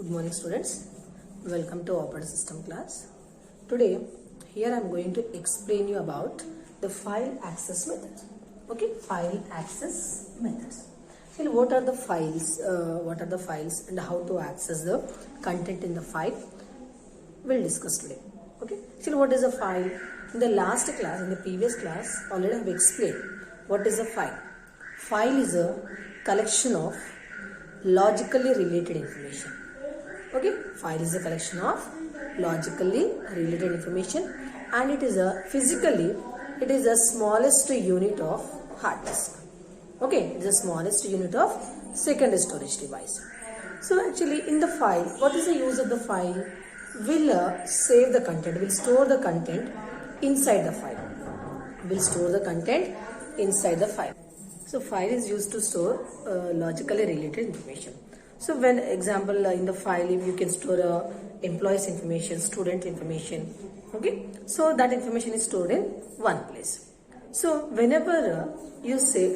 Good morning students, welcome to operating system class. Today here I am going to explain you about the file access method. Okay, file access methods. So what are the files and how to access the content in the file, we'll discuss today. Okay, so what is a file? In the last class, in the previous class, already I have explained what is a file. File is a collection of logically related information. Okay, file is a collection of logically related information, and it is the smallest unit of hard disk. Okay, it is the smallest unit of secondary storage device. So actually in the file, what is the use of the file? We'll save the content, we'll store the content inside the file. We'll store the content inside the file. So file is used to store logically related information. So when example in the file, if you can store employees information, student information, okay, so that information is stored in one place. So whenever you say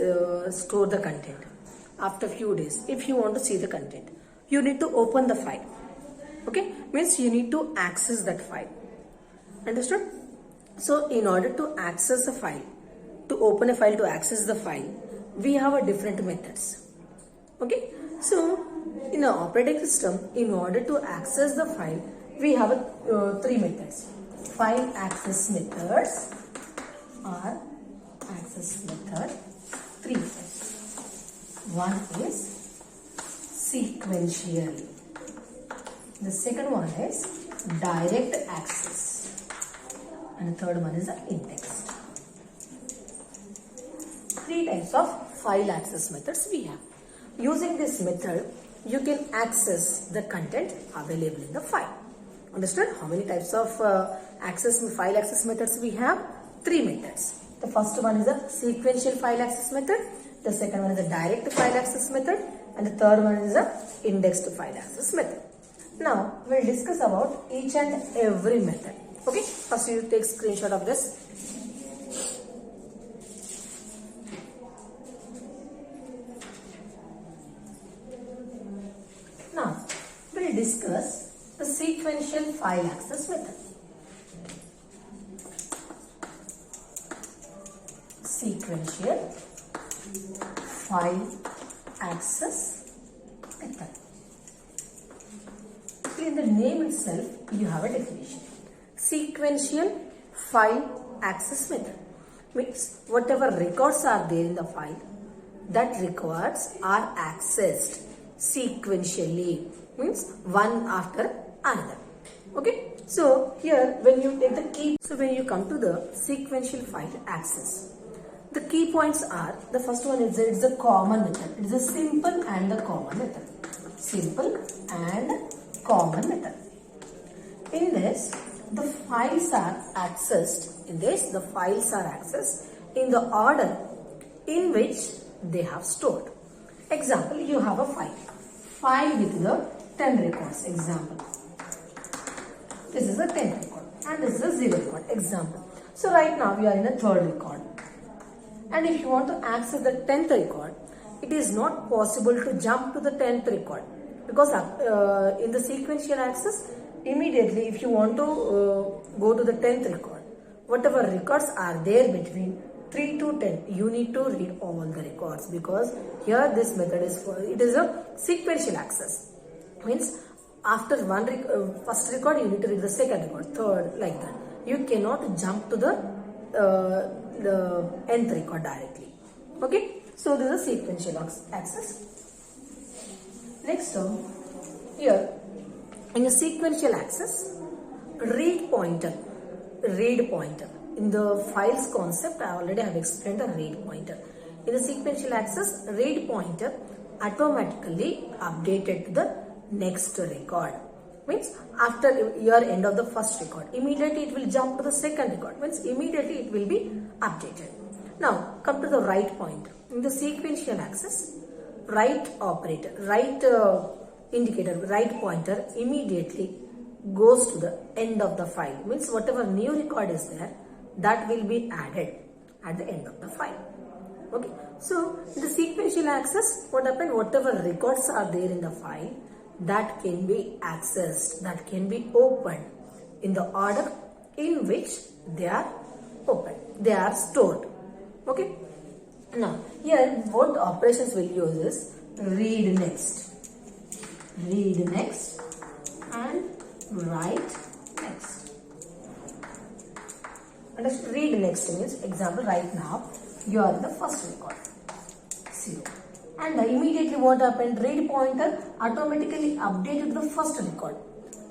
store the content, after few days, if you want to see the content, you need to open the file. Okay, means you need to access that file. Understood? So in order to access the file, to open a file, to access the file, we have a different methods. Okay, so in an operating system, in order to access the file, we have three methods. File access methods or access method, three methods. One is sequential. The second one is direct access. And the third one is the indexed. Three types of file access methods we have. Using this method, you can access the content available in the file. Understood? How many types of file access methods we have? Three methods. The first one is a sequential file access method. The second one is a direct file access method. And the third one is a indexed file access method. Now, we'll discuss about each and every method. Okay? First, you take screenshot of this. Now, we'll discuss the sequential file access method. Sequential file access method. In the name itself, you have a definition. Sequential file access method means whatever records are there in the file, that records are accessed sequentially, means one after another. Okay, so here when you take the key, so when you come to the sequential file access, the key points are, the first one is it's a common method. It is a simple and the common method. Simple and common method. In this, the files are accessed. In this, the files are accessed in the order in which they have stored. Example, you have a file with the 10 records. Example, this is a 10th record and this is a 0 record. Example. So right now we are in a 3rd record, and if you want to access the 10th record, it is not possible to jump to the 10th record, because in the sequential access, immediately if you want to go to the 10th record, whatever records are there between 3 to 10, you need to read all the records, because here this method is it is a sequential access. Means after first record, you need to read the second record, third, like that. You cannot jump to the nth record directly. Okay, so this is a sequential access. Next term, here in a sequential access, read pointer. In the files concept, I already have explained the read pointer. In the sequential access, read pointer automatically updated to the next record. Means after your end of the first record, immediately it will jump to the second record. Means immediately it will be updated. Now come to the write pointer. In the sequential access, write operator, write indicator, write pointer immediately goes to the end of the file. Means whatever new record is there, that will be added at the end of the file. Okay, so in the sequential access, what happened? Whatever records are there in the file, that can be accessed, that can be opened in the order in which they are opened, they are stored. Okay. Now here what operations we'll use is read next and write next. And read next means, example, right now you are in the first record 0, and immediately what happened, read pointer automatically updated to the first record.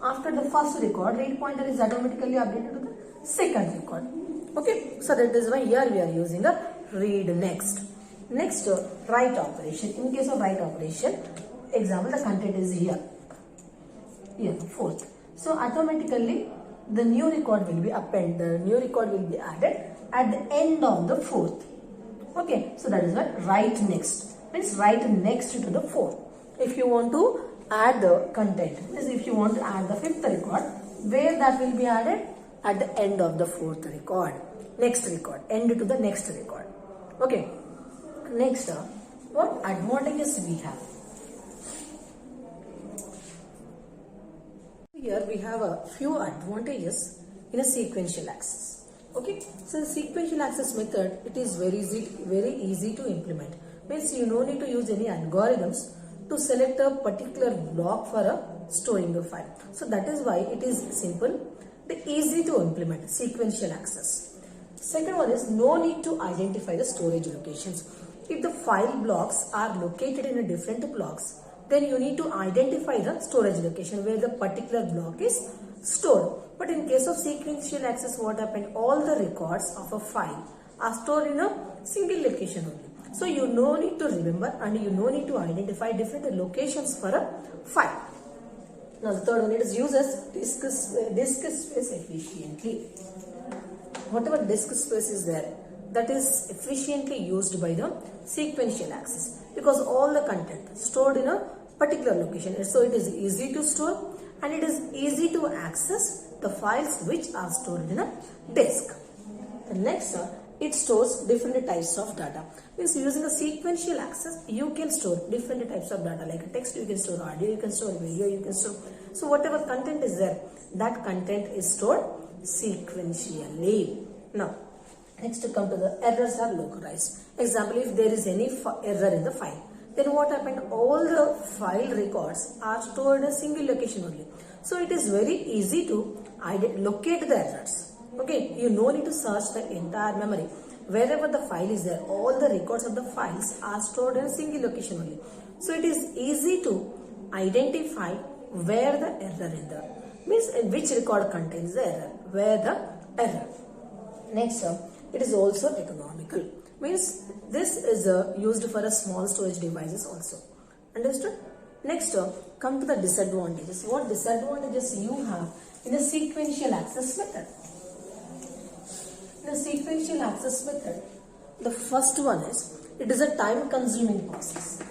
After the first record, read pointer is automatically updated to the second record. Okay, so that is why here we are using a read next. Next, write operation. In case of write operation, example, the content is here, fourth. So automatically the new record will be appended, the new record will be added at the end of the fourth. Okay, so that is what write next means, write next to the fourth. If you want to add the content, means if you want to add the fifth record, where that will be added? At the end of the fourth record, next record, end to the next record. Okay, next, what advantages we have? Here we have a few advantages in a sequential access. Okay, so the sequential access method, it is very easy to implement. Means you no need to use any algorithms to select a particular block for a storing a file. So that is why it is simple, easy to implement sequential access. Second one is no need to identify the storage locations. If the file blocks are located in a different blocks, then you need to identify the storage location where the particular block is stored. But in case of sequential access, what happened? All the records of a file are stored in a single location only. So you no need to remember and you no need to identify different locations for a file. Now the third one, it is uses disk space efficiently. Whatever disk space is there, that is efficiently used by the sequential access, because all the content stored in a particular location. So it is easy to store and it is easy to access the files which are stored in a disk. The next, it stores different types of data. Means using a sequential access, you can store different types of data, like text, you can store audio, you can store video, you can store. So whatever content is there, that content is stored sequentially. Now, next to come to the errors are localized. Example, if there is any error in the file, then what happened? All the file records are stored in a single location only. So it is very easy to locate the errors. Okay, you no need to search the entire memory. Wherever the file is there, all the records of the files are stored in a single location only. So it is easy to identify where the error is there. Means which record contains the error, where the error. Next, it is also economical. Means this is used for a small storage devices also. Understood? Next, come to the disadvantages. What disadvantages you have in a sequential access method? In a sequential access method, the first one is, it is a time consuming process.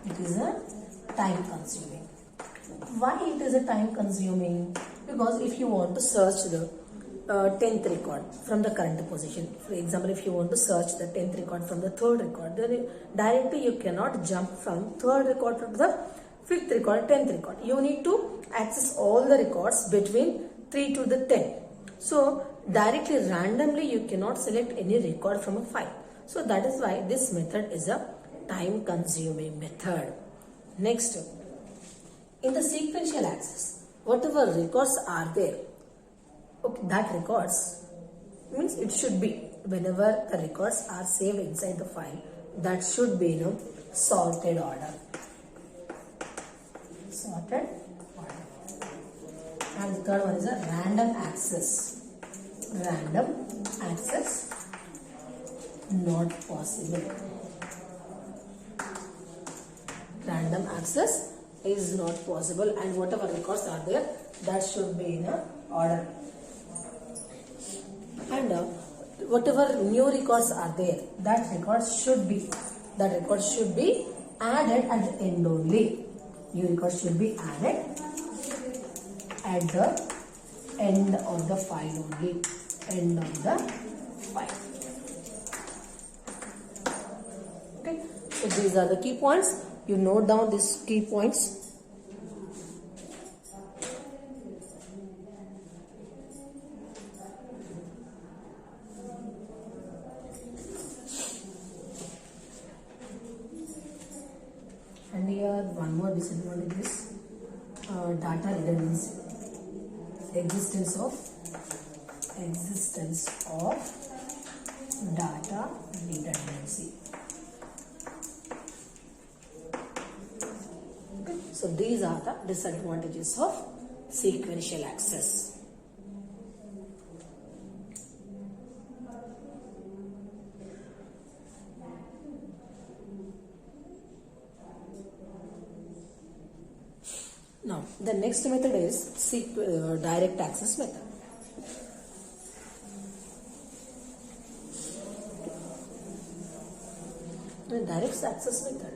It is a time consuming. Why it is a time consuming? Because if you want to search the 10th record from the current position, for example, if you want to search the 10th record from the 3rd record, then directly you cannot jump from 3rd record to the 5th record, 10th record. You need to access all the records between 3 to the 10. So directly randomly you cannot select any record from a file. So that is why this method is a time consuming method. Next, in the sequential access, whatever records are there, okay, that records means it should be, whenever the records are saved inside the file, that should be in a sorted order. Sorted order. And the third one is a random access. Random access not possible. Random access is not possible, and whatever records are there, that should be in a order. And whatever new records are there, that records should be added at the end only. New records should be added at the end of the file only. End of the file. Okay. So these are the key points. You note down these key points. or disadvantages? Data redundancy. Existence of data redundancy. Okay. So these are the disadvantages of sequential access. Now, the next method is direct access method. The direct access method.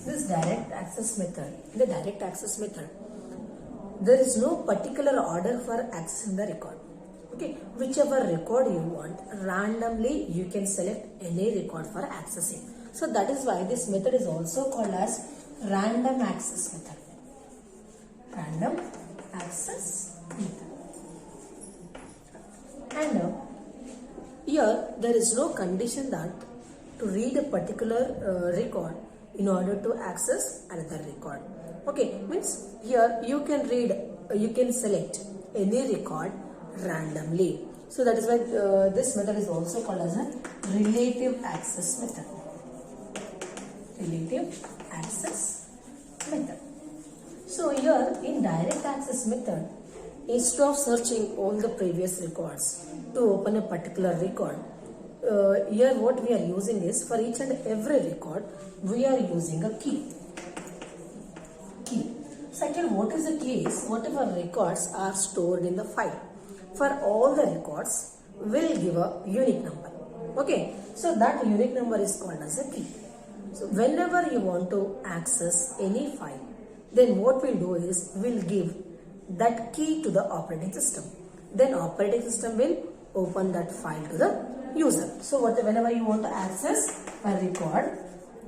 This direct access method, the direct access method, there is no particular order for accessing the record. Okay, whichever record you want, randomly you can select any record for accessing. So that is why this method is also called as random access method. Random access method. And here there is no condition that to read a particular record in order to access another record. Okay, means here you can read, you can select any record randomly. So that is why this method is also called as a relative access method. Relative access method. So here in direct access method, instead of searching all the previous records to open a particular record, here what we are using is, for each and every record we are using a key. So actually what is the key is, whatever records are stored in the file, for all the records will give a unique number. Okay, so that unique number is called as a key. So whenever you want to access any file, then what we'll do is we'll give that key to the operating system. Then operating system will open that file to the user. So whenever you want to access a record,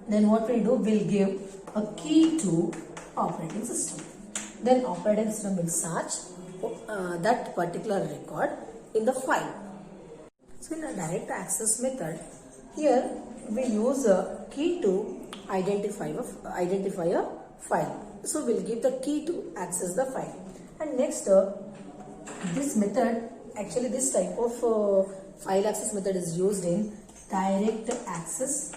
then what we'll do, we'll give a key to operating system. Then operating system will search that particular record in the file. So in a direct access method, here we use a key to identify a file. So we'll give the key to access the file. And next, this method, actually this type of file access method is used in direct access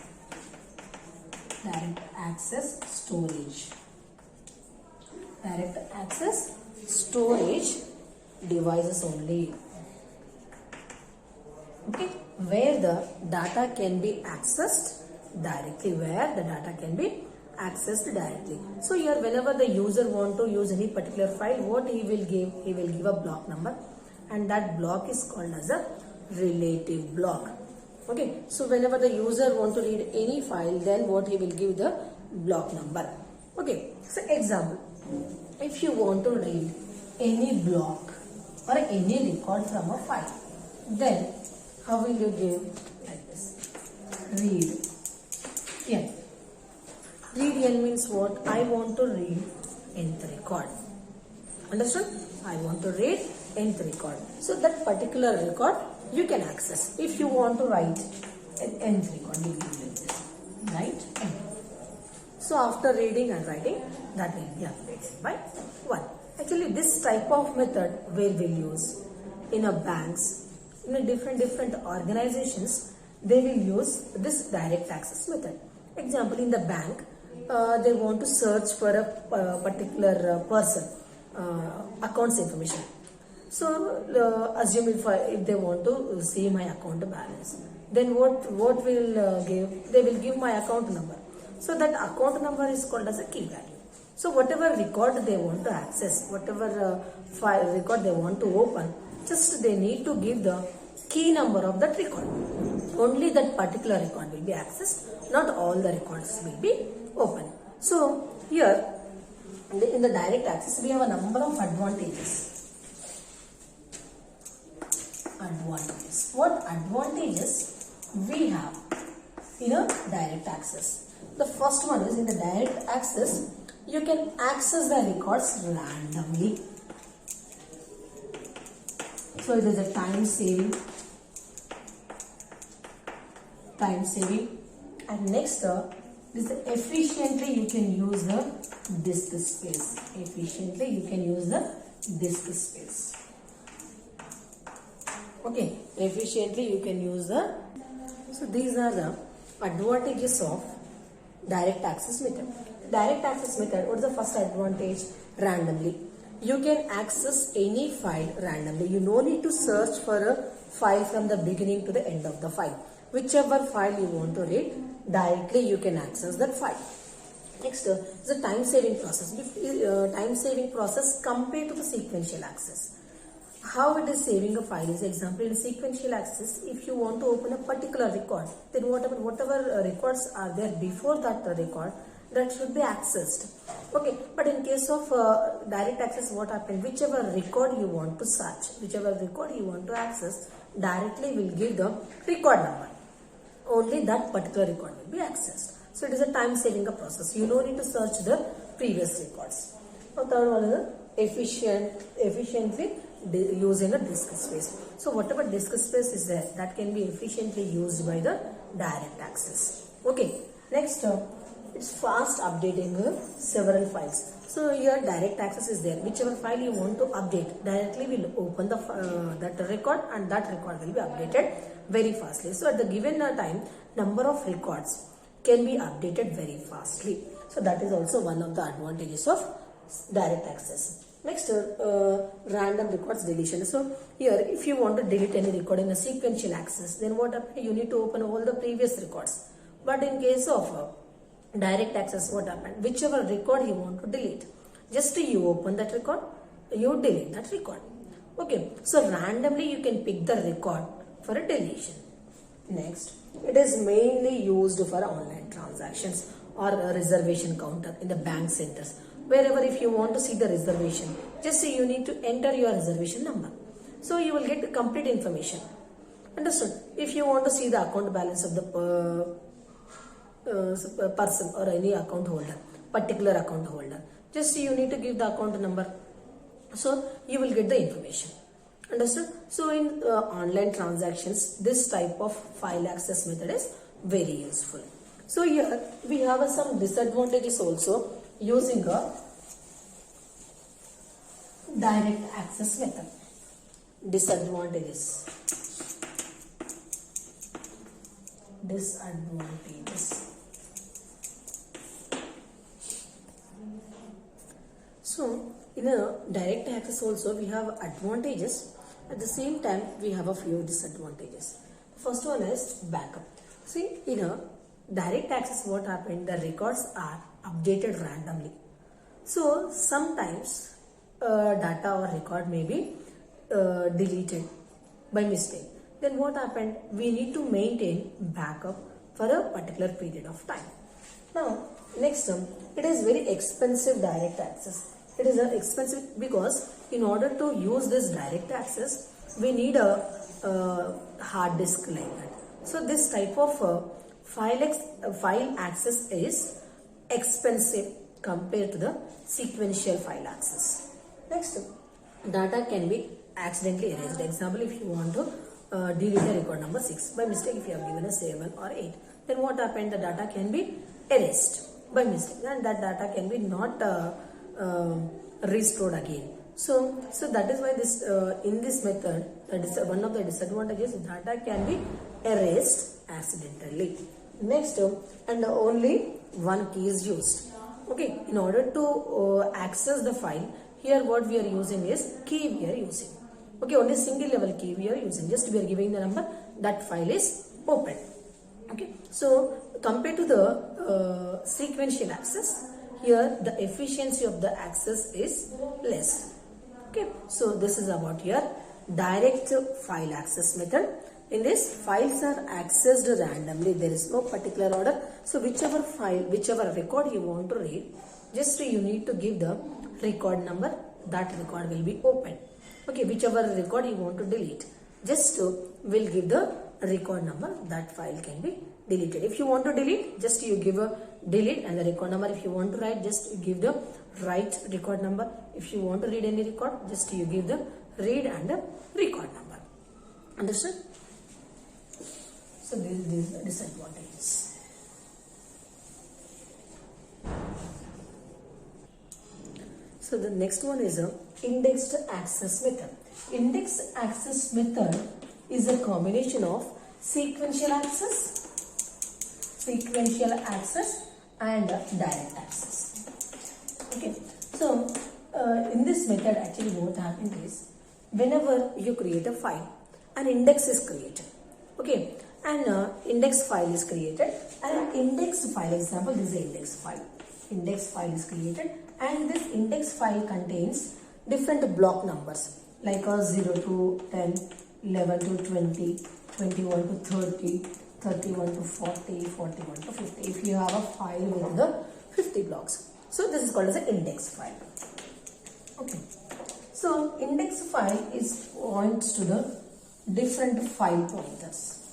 storage. Direct access storage devices only. Okay, where the data can be accessed directly, So here whenever the user want to use any particular file, what he will give a block number, and that block is called as a relative block. Okay, so whenever the user want to read any file, then what he will give the block number. Okay, so example, if you want to read any block or any record from a file, then how will you give? Like this, read n. Read n means what? I want to read nth record. Understood? I want to read nth record. So that particular record you can access. If you want to write an nth record, you will do like this. Write n. So after reading and writing, that will be updated by 1. Actually, this type of method we will use in a banks, in a different organizations, they will use this direct access method. Example, in the bank, they want to search for a particular person, accounts information. So assume if they want to see my account balance, then what will give? They will give my account number. So that account number is called as a key value. So whatever record they want to access, whatever file record they want to open, just they need to give the key number of that record. Only that particular record will be accessed, not all the records will be open. So here in the direct access, we have a number of advantages. What advantages we have in a direct access? The first one is, in the direct access, you can access the records randomly. So it is a time saving time saving. And next, this efficiently you can use the disk space. Efficiently you can use the disk space. Okay, efficiently you can use the. So these are the advantages of direct access method. Direct access method, what is the first advantage? Randomly. You can access any file randomly. You no need to search for a file from the beginning to the end of the file. Whichever file you want to read, directly you can access that file. Next, the time saving process. Time saving process compared to the sequential access. How it is saving a file is, example, in sequential access, if you want to open a particular record, then whatever records are there before that record, that should be accessed. Okay, but in case of direct access, what happens? Whichever record you want to search, whichever record you want to access, directly will give the record number. Only that particular record will be accessed. So it is a time saving process. You don't need to search the previous records. Now third one is the efficiently using a disk space. So whatever disk space is there, that can be efficiently used by the direct access. Okay. Next, it's fast updating several files. So here direct access is there. Whichever file you want to update, directly will open the that record, and that record will be updated very fastly. So at the given time, number of records can be updated very fastly. So that is also one of the advantages of direct access. Next, random records deletion. So here, if you want to delete any record in a sequential access, then what happens? You need to open all the previous records. But in case of direct access, what happened? Whichever record you want to delete, just you open that record, you delete that record. Okay, so randomly you can pick the record for a deletion. Next, it is mainly used for online transactions or a reservation counter in the bank centers. Wherever if you want to see the reservation, just you need to enter your reservation number. So you will get complete information. Understood? If you want to see the account balance of the person or any account holder, particular account holder, just you need to give the account number. So you will get the information. Understood? So in online transactions, this type of file access method is very useful. So here we have some disadvantages also using a direct access method. Disadvantages. So in a direct access also we have advantages. At the same time we have a few disadvantages. First one is backup. See, in a direct access, what happened? The records are updated randomly. So sometimes data or record may be deleted by mistake. Then what happened? We need to maintain backup for a particular period of time. Now next it is very expensive direct access. It is expensive because in order to use this direct access, we need a hard disk like that. So this type of file access is expensive compared to the sequential file access. Next, data can be accidentally erased. Example, if you want to delete a record number 6 by mistake, if you have given a 7 or 8, then what happened? The data can be erased by mistake, and that data can be not restored again. So that is why this in this method, one of the disadvantages, data can be erased accidentally. Next, and only one key is used. Okay, in order to access the file, here what we are using is key we are using. Okay, only single level key we are using. Just we are giving the number, that file is open. Okay, so compared to the sequential access, here the efficiency of the access is less. Okay, so this is about your direct file access method. In this, files are accessed randomly. There is no particular order. So whichever file, whichever record you want to read, just you need to give the record number. That record will be open. Okay, whichever record you want to delete, just will give the record number. That file can be deleted. If you want to delete, just you give a delete and the record number. If you want to write, just give the write record number. If you want to read any record, just you give the read and the record number. Understood? So these are the disadvantages. So the next one is a indexed access method. Indexed access method is a combination of sequential access and direct access. Okay, so in this method actually what happened is, whenever you create a file, an index is created. Okay, an index file is created, and an index file, example, this is the index file. Index file is created, and this index file contains different block numbers like 0 to 10, 11 to 20, 21 to 30, 31 to 40, 41 to 50. If you have a file with the 50 blocks, so this is called as an index file. Okay, so index file is points to the different file pointers.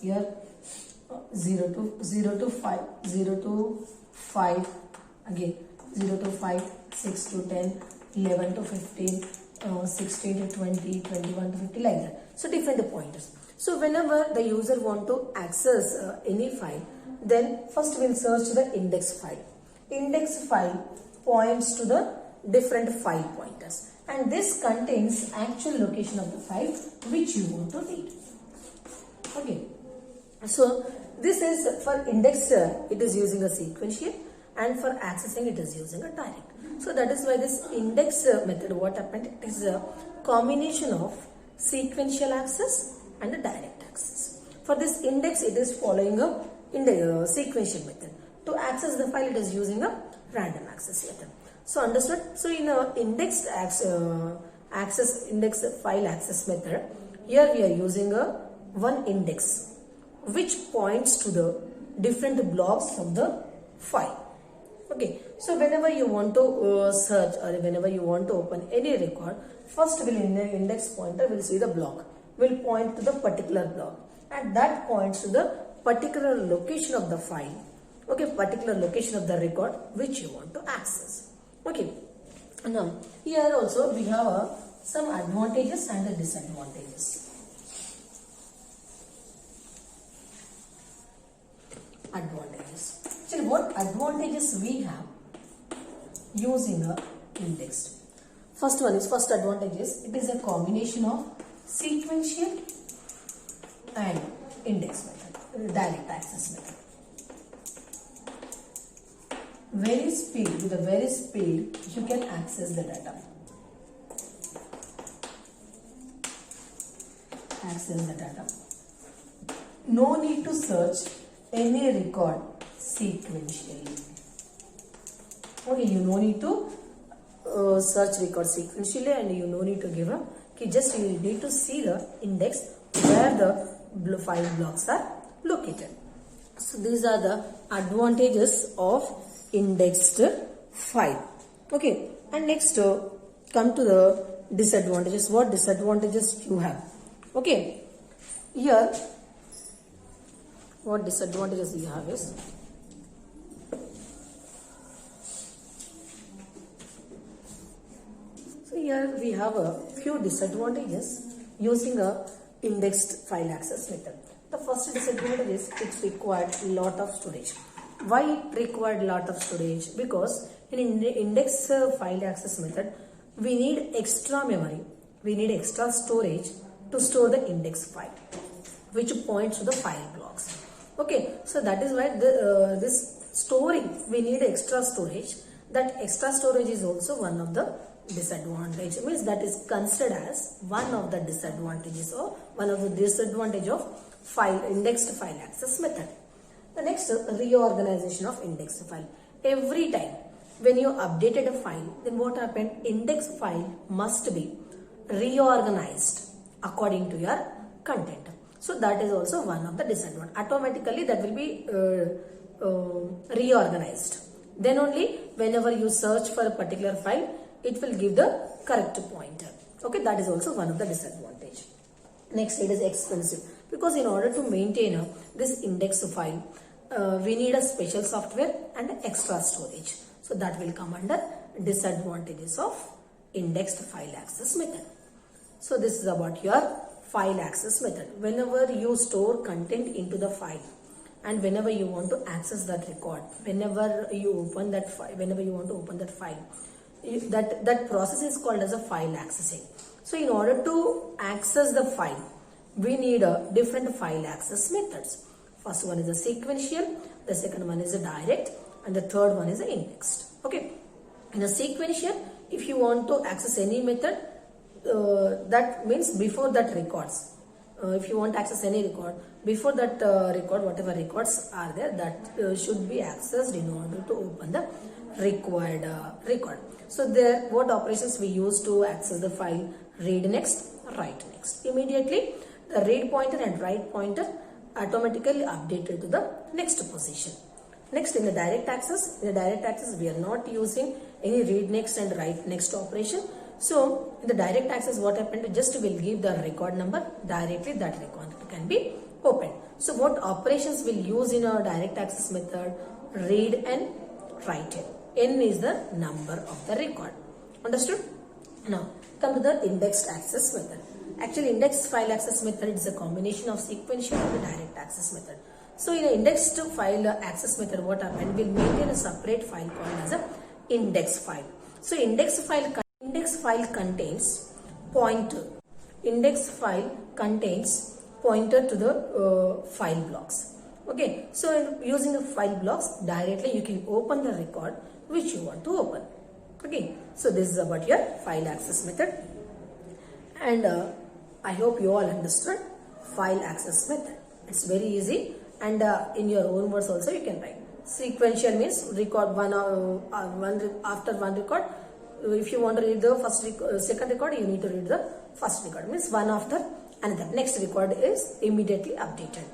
Here 0 to 5, 0 to 5, again 0 to 5, 6 to 10, 11 to 15, 16 to 20, 21 to 50, like that. So different pointers. So whenever the user want to access any file, then first we'll search the index file. Index file points to the different file pointers, and this contains actual location of the file which you want to read. Okay, so this is for index, it is using a sequential, and for accessing it is using a direct. So that is why this index method, what happened, it is a combination of sequential access and a direct access. For this index, it is following a sequential method. To access the file, it is using a random access method. So understood? So in a index file access method, here we are using a one index which points to the different blocks of the file. Okay, so whenever you want to search, or whenever you want to open any record, first will in the index pointer will see the block, will point to the particular block, and that points to the particular location of the file. Okay, particular location of the record which you want to access. Okay, now here also we have some advantages and the disadvantages. Advantages. Actually, what advantages we have using a indexed? First advantage is, it is a combination of sequential and index method, direct access method. With a very speed, you can access the data. No need to search any record sequentially. Okay, you no need to search record sequentially, and you no need to give a key. Just you need to see the index where the file blocks are located. So these are the advantages of indexed file. Okay, and next come to the disadvantages. What disadvantages you have? Okay, here what disadvantages you have is, so here we have a few disadvantages using a indexed file access method. The first disadvantage is it required a lot of storage. Why it required a lot of storage? Because in index file access method, we need extra memory, we need extra storage to store the index file, which points to the file blocks. Okay, so that is why this storing, we need extra storage. That extra storage is also one of the disadvantage. Means that is considered as one of the disadvantages, or one of the disadvantage of indexed file access method. The next is reorganization of indexed file. Every time when you updated a file, then what happened? Index file must be reorganized according to your content. So that is also one of the disadvantages. Automatically that will be reorganized. Then only whenever you search for a particular file, it will give the correct pointer. Okay, that is also one of the disadvantage. Next, it is expensive, because in order to maintain this index file, we need a special software and extra storage. So that will come under disadvantages of indexed file access method. So this is about your file access method. Whenever you store content into the file and whenever you want to access that record, whenever you open that file, whenever you want to open that file, that process is called as a file accessing. So in order to access the file, we need different file access methods. First one is a sequential, the second one is a direct, and the third one is a indexed. Okay. In a sequential, if you want to access any method, that means before that records. If you want to access any record, before that record, whatever records are there, that should be accessed in order to open the required record. So there, what operations we use to access the file? Read next, write next. Immediately, the read pointer and write pointer automatically updated to the next position. Next, in the direct access, we are not using any read next and write next operation. So in the direct access, what happened? Just will give the record number, directly that record can be opened. So what operations we'll use in our direct access method? Read and write. N is the number of the record. Understood? Now come to the indexed access method. Actually, indexed file access method is a combination of sequential and the direct access method. So in the indexed file access method, what happened? We'll maintain a separate file called as a index file. So index file contains pointer. Index file contains pointer to the file blocks. Okay. So using the file blocks, directly you can open the record which you want to open. Okay. So this is about your file access method. And I hope you all understood file access method. It's very easy, and in your own words also you can write. Sequential means record after one record. If you want to read the second record, you need to read the first record. Means one after another. Next record is immediately updated.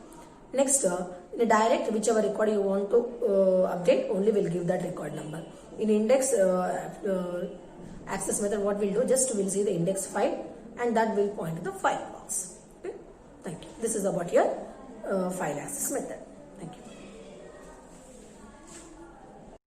Next, in the direct, whichever record you want to update, only will give that record number. In index access method, what we'll do? Just we'll see the index file, and that will point to the file blocks. Okay? Thank you. This is about your file access method.